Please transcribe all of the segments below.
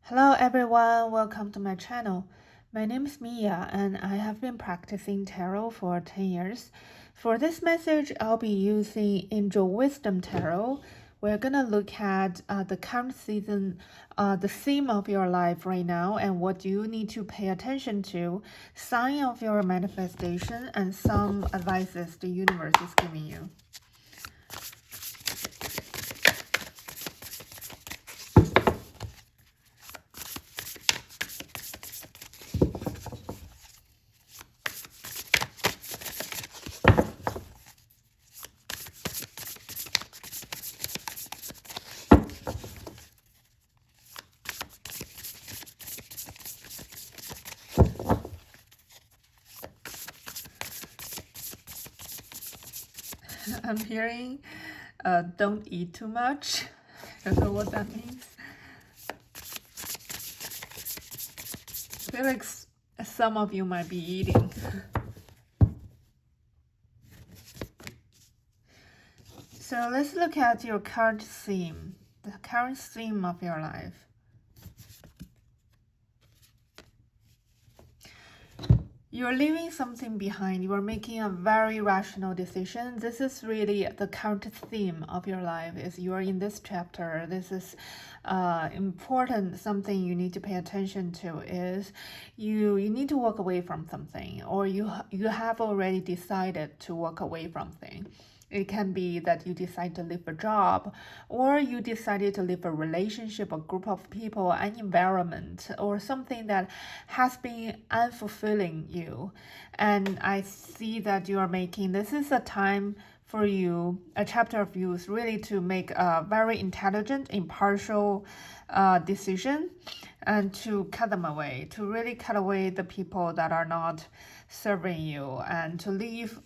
Hello everyone, welcome to my channel. My name is Miya and I have been practicing tarot for 10 years. For this message, I'll be using Angel Wisdom Tarot. We're gonna look at the current season, the theme of your life right now and what you need to pay attention to, sign of your manifestation, and some advices the universe is giving you. I'm hearing don't eat too much. I don't know what that means. I feel like some of you might be eating. So let's look at your current theme, the current theme of your life. You're leaving something behind. You are making a very rational decision. This is really the current theme of your life. Is you are in this chapter. This is important. Something you need to pay attention to is you need to walk away from something, or you have already decided to walk away from something. It can be that you decide to leave a job, or you decided to leave a relationship, a group of people, an environment, or something that has been unfulfilling you. And I see that you are making, this is a time for you, a chapter of you is really to make a very intelligent, impartial decision and to cut them away, to really cut away the people that are not serving you and to leave.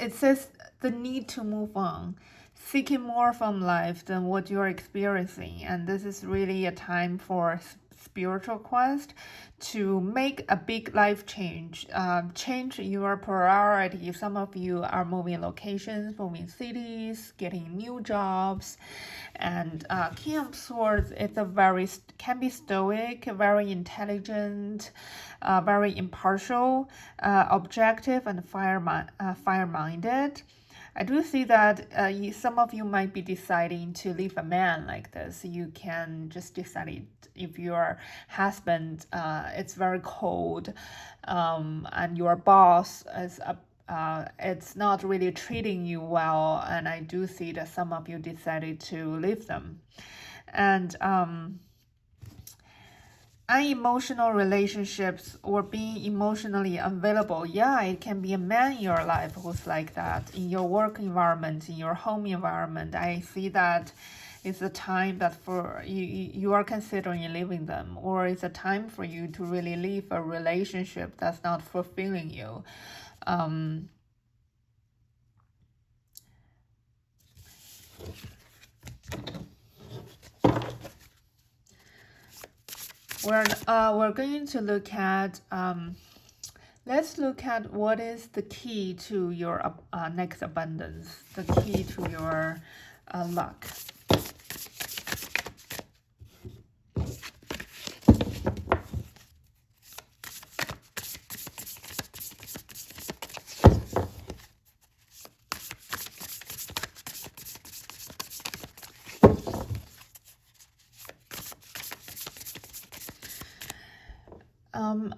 It says the need to move on, seeking more from life than what you're experiencing. And this is really a time for spiritual quest to make a big life change, change your priority. Some of you are moving locations, moving cities, getting new jobs. And King of Swords is can be stoic, very intelligent, very impartial, objective, and fire-minded. I do see that some of you might be deciding to leave a man like this. You can just decide if your husband it's very cold, and your boss is it's not really treating you well, and I do see that some of you decided to leave them. And unemotional relationships or being emotionally unavailable. Yeah, it can be a man in your life who's like that. In your work environment, in your home environment, I see that it's a time that for you are considering leaving them, or it's a time for you to really leave a relationship that's not fulfilling you. We're going to look at let's look at what is the key to your next abundance, the key to your luck.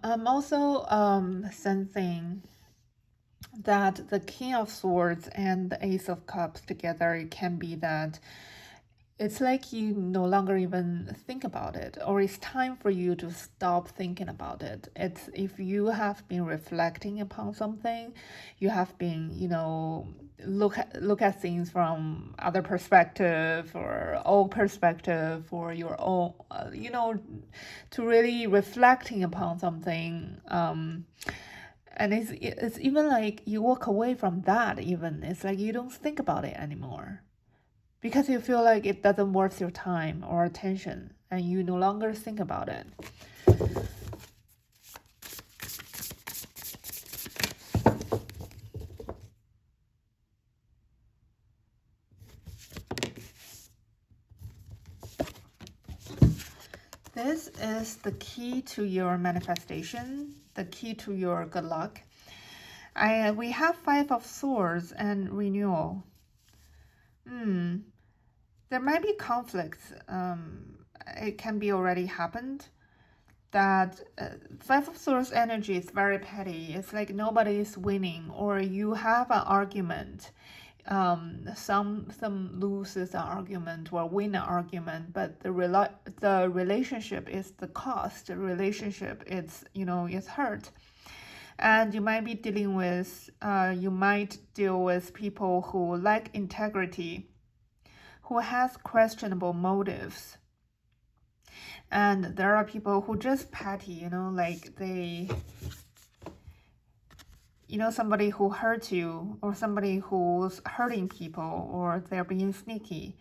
I'm also sensing that the King of Swords and the Ace of Cups together, it can be that it's like you no longer even think about it, or it's time for you to stop thinking about it. It's if you have been reflecting upon something, you have been, look at things from other perspective or old perspective or your own, to really reflecting upon something. And it's even like you walk away from that. Even it's like you don't think about it anymore, because you feel like it doesn't worth your time or attention, and you no longer think about it. This is the key to your manifestation, the key to your good luck. We have Five of Swords and renewal. There might be conflicts. It can be already happened. That Five of Swords energy is very petty. It's like nobody is winning, or you have an argument. Some loses an argument or win an argument, but the relationship is the cost. The relationship is is hurt, and you might be dealing with you might deal with people who lack integrity, who has questionable motives. And there are people who just petty, like they, somebody who hurts you, or somebody who's hurting people, or they're being sneaky.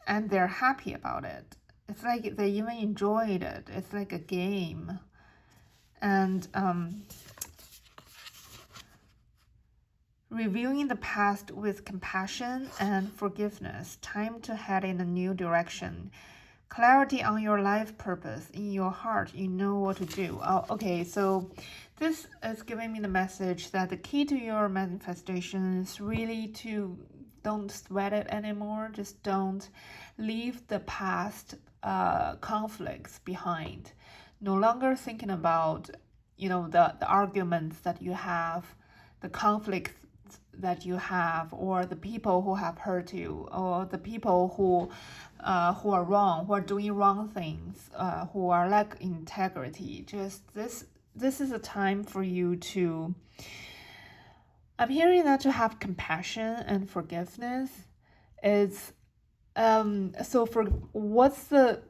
And they're happy about it. It's like they even enjoyed it. It's like a game. And reviewing the past with compassion and forgiveness. Time to head in a new direction. Clarity on your life purpose. In your heart, you know what to do. Oh, okay, so this is giving me the message that the key to your manifestation is really to don't sweat it anymore. Just don't leave the past conflicts behind. No longer thinking about, the arguments that you have, the conflicts that you have, or the people who have hurt you, or the people who are wrong, who are doing wrong things, who are lack integrity. Just this is a time for you to, I'm hearing that, to have compassion and forgiveness. Is so for what's the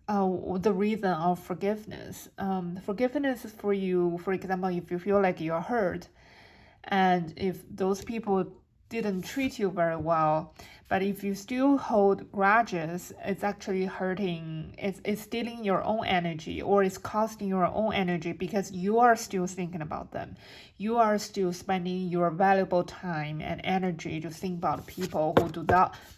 reason of forgiveness? Forgiveness is for you, for example, if you feel like you're hurt, and if those people didn't treat you very well, but if you still hold grudges, it's actually hurting, it's stealing your own energy, or it's costing your own energy, because you are still thinking about them. You are still spending your valuable time and energy to think about people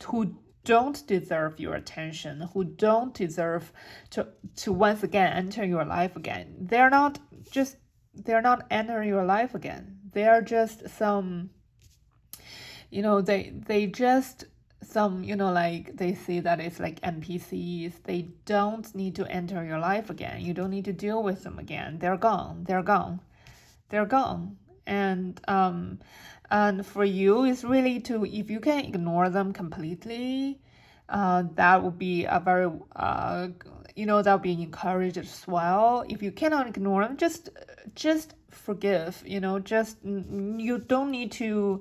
who don't deserve your attention, who don't deserve to once again enter your life again. They're not entering your life again. They are just some, they just some, like they see that it's like NPCs. They don't need to enter your life again. You don't need to deal with them again. They're gone. And for you, it's really to, if you can ignore them completely, that would be a very, that would be encouraged as well. If you cannot ignore them, just forgive. You don't need to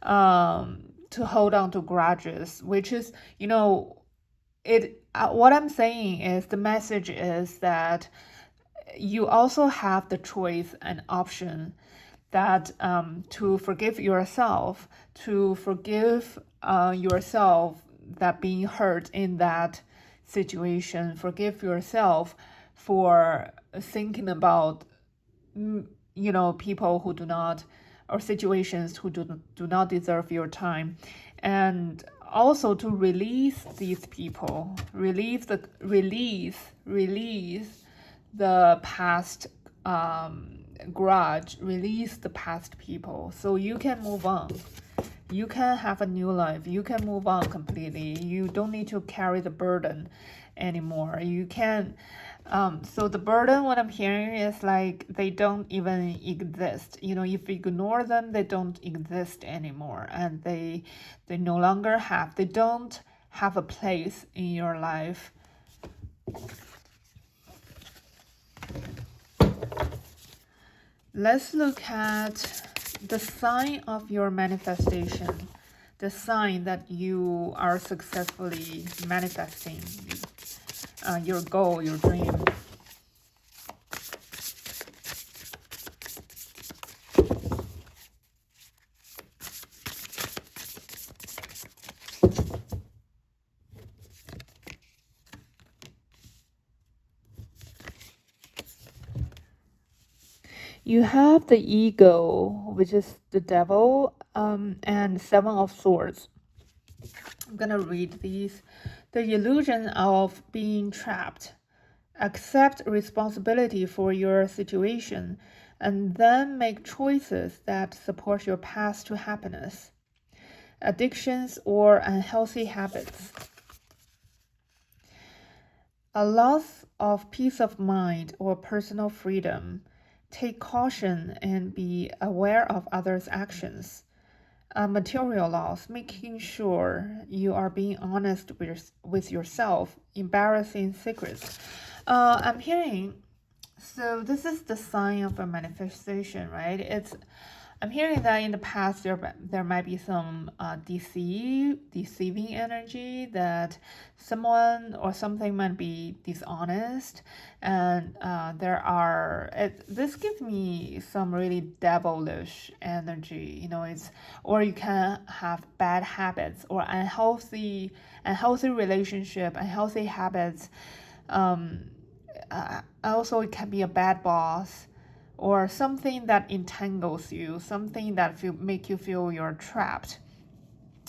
hold on to grudges, which is, what I'm saying is, the message is that you also have the choice and option that to forgive yourself, yourself that being hurt in that situation. Forgive yourself for thinking about, people who do not, or situations who do not deserve your time, and also to release these people, release the past grudge, release the past people, so you can move on. You can have a new life. You can move on completely. You don't need to carry the burden anymore. You can. So the burden, what I'm hearing is like they don't even exist. If you ignore them, they don't exist anymore, and they no longer have. They don't have a place in your life. Let's look at the sign of your manifestation, the sign that you are successfully manifesting your goal, your dream. You have the ego, which is the devil, and Seven of Swords. I'm gonna read these the illusion of being trapped. Accept responsibility for your situation and then make choices that support your path to happiness. Addictions or unhealthy habits. A loss of peace of mind or personal freedom. Take caution and be aware of others' actions. A material loss, making sure you are being honest with yourself. Embarrassing secrets. I'm hearing, so this is the sign of a manifestation, right? I'm hearing that in the past there might be some deceiving energy, that someone or something might be dishonest, and this gives me some really devilish energy. Or you can have bad habits or unhealthy relationship, unhealthy habits. Also, it can be a bad boss, or something that entangles you, something that make you feel you're trapped.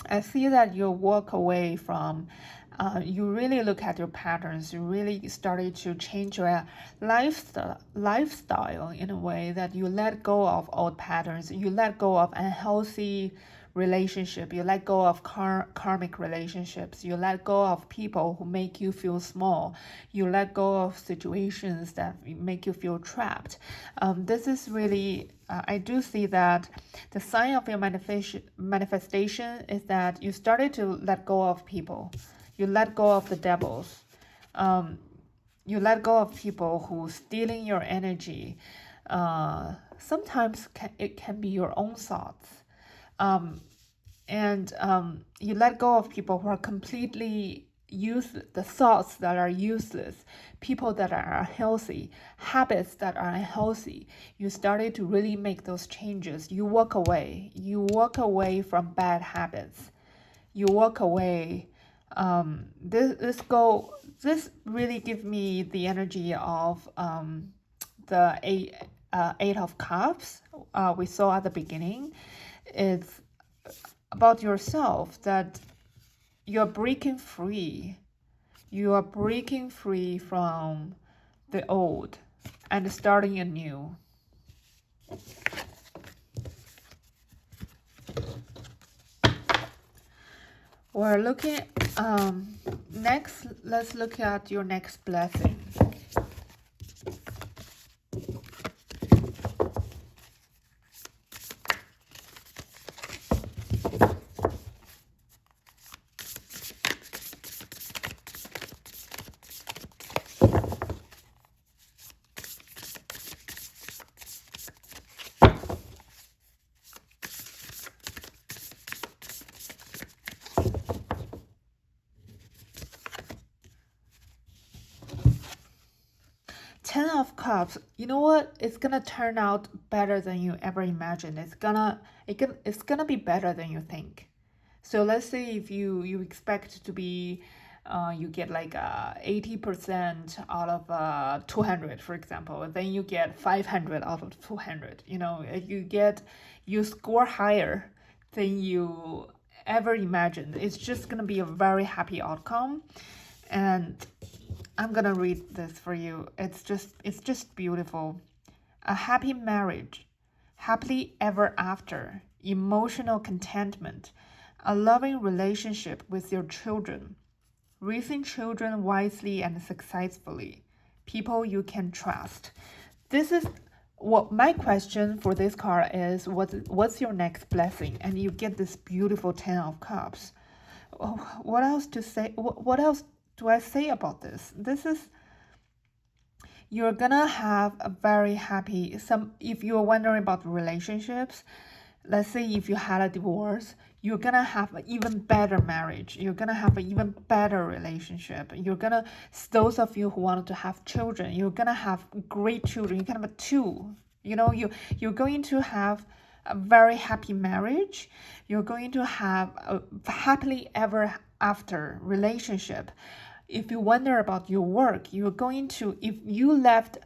I see that you walk away from, you really look at your patterns, you really started to change your lifestyle in a way that you let go of old patterns, you let go of unhealthy relationship, you let go of karmic relationships, you let go of people who make you feel small, you let go of situations that make you feel trapped. This is really, I do see that the sign of your manifestation is that you started to let go of people, you let go of the devils, you let go of people who stealing your energy. Sometimes it can be your own thoughts. And you let go of people who are completely useless, the thoughts that are useless, people that are unhealthy, habits that are unhealthy. You started to really make those changes. You walk away from bad habits. You walk away. This really gives me the energy of the Eight of Cups we saw at the beginning. It's about yourself, that you're breaking free. You are breaking free from the old and starting anew. We're looking, next, let's look at your next blessing. Ten of Cups, you know what? It's gonna turn out better than you ever imagined. It's gonna be better than you think. So let's say if you expect to be, you get like 80% out of 200, for example, then you get 500 out of 200. You score higher than you ever imagined. It's just gonna be a very happy outcome, and I'm gonna read this for you. It's just beautiful. A happy marriage, happily ever after, emotional contentment, a loving relationship with your children, raising children wisely and successfully, people you can trust. This is what my question for this card is. What's your next blessing? And you get this beautiful 10 of Cups. What else to say? What else do I say about this? You're gonna have a very happy, if you're wondering about relationships, let's say if you had a divorce, you're gonna have an even better marriage. You're gonna have an even better relationship. Those of you who wanted to have children, you're gonna have great children. You're gonna have two. You're going to have a very happy marriage. You're going to have a happily ever after relationship. If you wonder about your work, if you left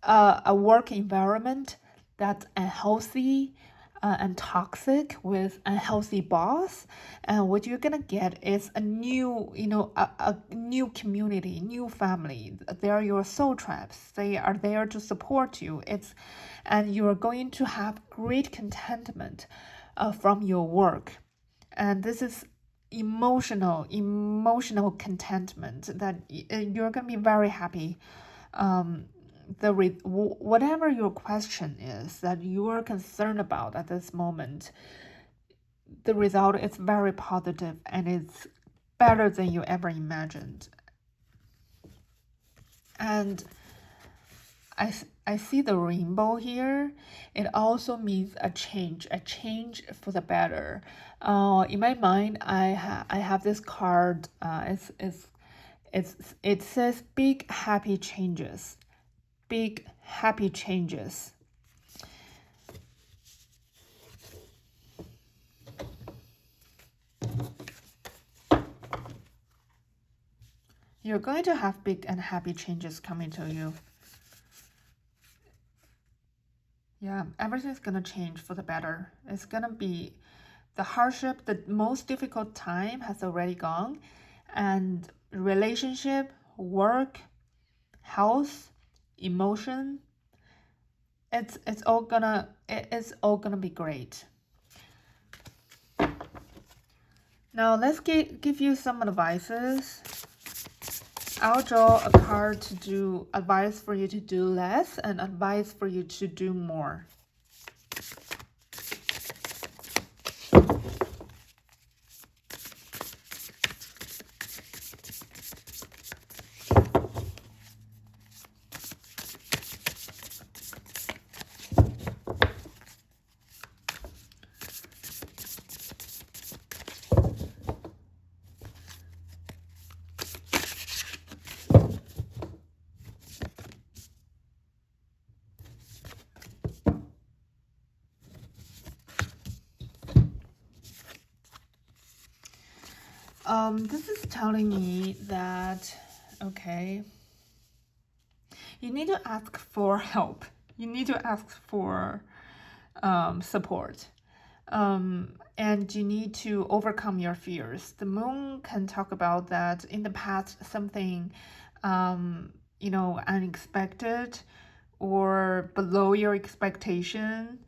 a work environment that's unhealthy, and toxic with unhealthy boss, and what you're gonna get is a new, a new community, new family. They are your soul traps. They are there to support you. And you are going to have great contentment from your work, and this is emotional contentment that you're gonna be very happy. Whatever your question is that you are concerned about at this moment, the result is very positive and it's better than you ever imagined. And I see the rainbow here. It also means a change for the better. In my mind, I have this card. It says big happy changes. Big happy changes. You're going to have big and happy changes coming to you. Yeah, everything's gonna change for the better. It's gonna be the hardship, the most difficult time has already gone, and relationship, work, health, emotion, it's all gonna be great. Now let's give you some advices. I'll draw a card to do advice for you to do less and advice for you to do more. This is telling me that, okay, you need to ask for help. You need to ask for support. And you need to overcome your fears. The moon can talk about that in the past, something, unexpected or below your expectation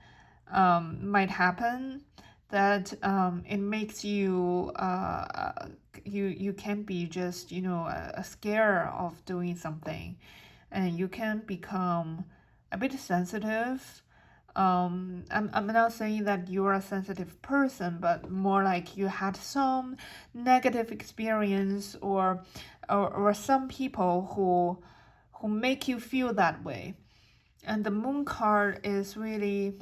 might happen, that it makes you you can be just scared of doing something, and you can become a bit sensitive. I'm not saying that you're a sensitive person, but more like you had some negative experience or some people who make you feel that way. And the moon card is really,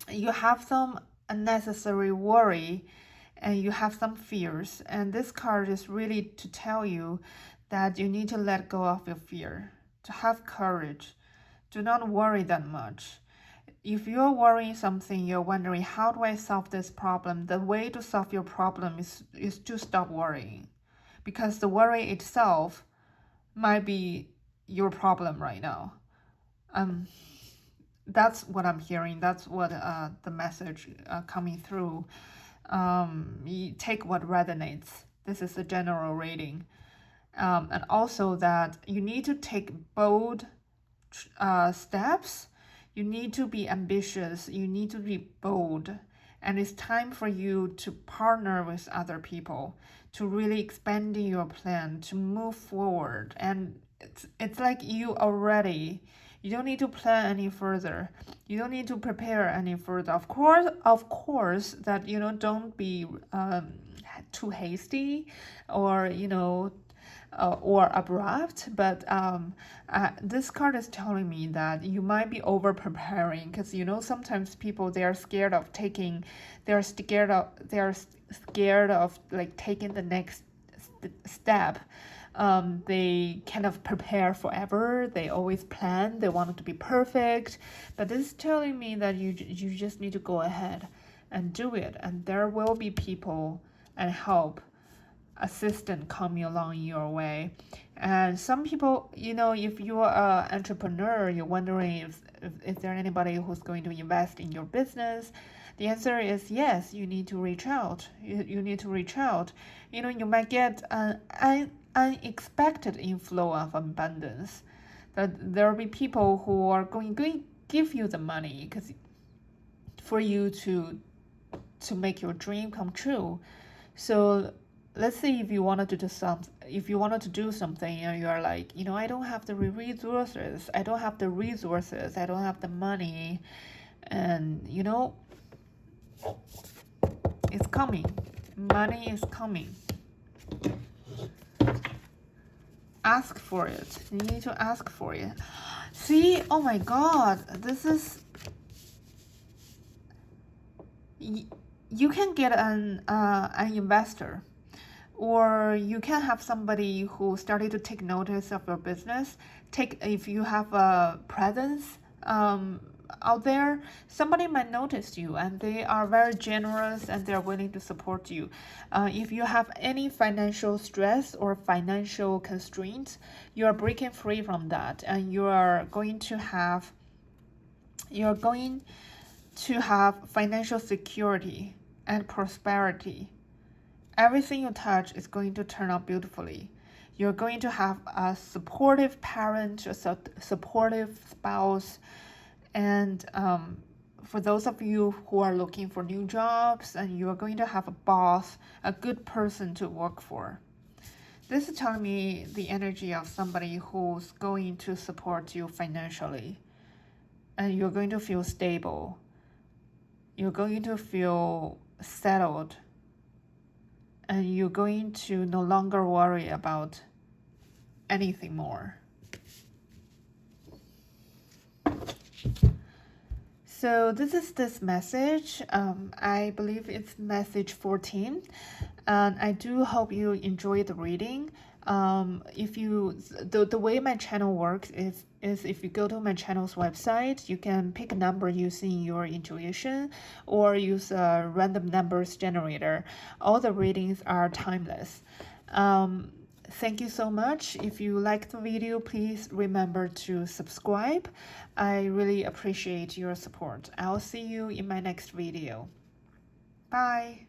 you have some unnecessary worry and you have some fears, and this card is really to tell you that you need to let go of your fear, to have courage, do not worry that much. If you're worrying something, you're wondering, how do I solve this problem? The way to solve your problem is to stop worrying, because the worry itself might be your problem right now. That's what I'm hearing. That's what the message coming through. You take what resonates. This is a general reading. And also that you need to take bold steps. You need to be ambitious. You need to be bold. And it's time for you to partner with other people, to really expand your plan, to move forward. And it's like you already, you don't need to plan any further. You don't need to prepare any further. Of course, that don't be too hasty or or abrupt. But this card is telling me that you might be over preparing, because sometimes people, they are scared of like taking the next step. They kind of prepare forever. They always plan. They want it to be perfect. But this is telling me that you just need to go ahead and do it. And there will be people and help assistant coming along your way. And some people, if you're an entrepreneur, you're wondering if there anybody who's going to invest in your business. The answer is yes, you need to reach out. You need to reach out. You might get an unexpected inflow of abundance. That there will be people who are going to give you the money because for you to make your dream come true. So let's say if you wanted to do something and you are like, I don't have the resources, I don't have the money, and it's coming. Money is coming. Ask for it. You need to ask for it. See, oh my God, this is. You can get an investor, or you can have somebody who started to take notice of your business. If you have a presence out there, somebody might notice you, and they are very generous and they're willing to support you. If you have any financial stress or financial constraints, you are breaking free from that, and you're going to have financial security and prosperity. Everything you touch is going to turn out beautifully. You're going to have a supportive parent, a supportive spouse, and for those of you who are looking for new jobs, and you are going to have a boss, a good person to work for. This is telling me the energy of somebody who's going to support you financially, and you're going to feel stable. You're going to feel settled, and you're going to no longer worry about anything more. So this is this message. I believe it's message 14. And I do hope you enjoy the reading. The way my channel works is if you go to my channel's website, you can pick a number using your intuition or use a random numbers generator. All the readings are timeless. Thank you so much. If you liked the video, please remember to subscribe. I really appreciate your support. I'll see you in my next video. Bye.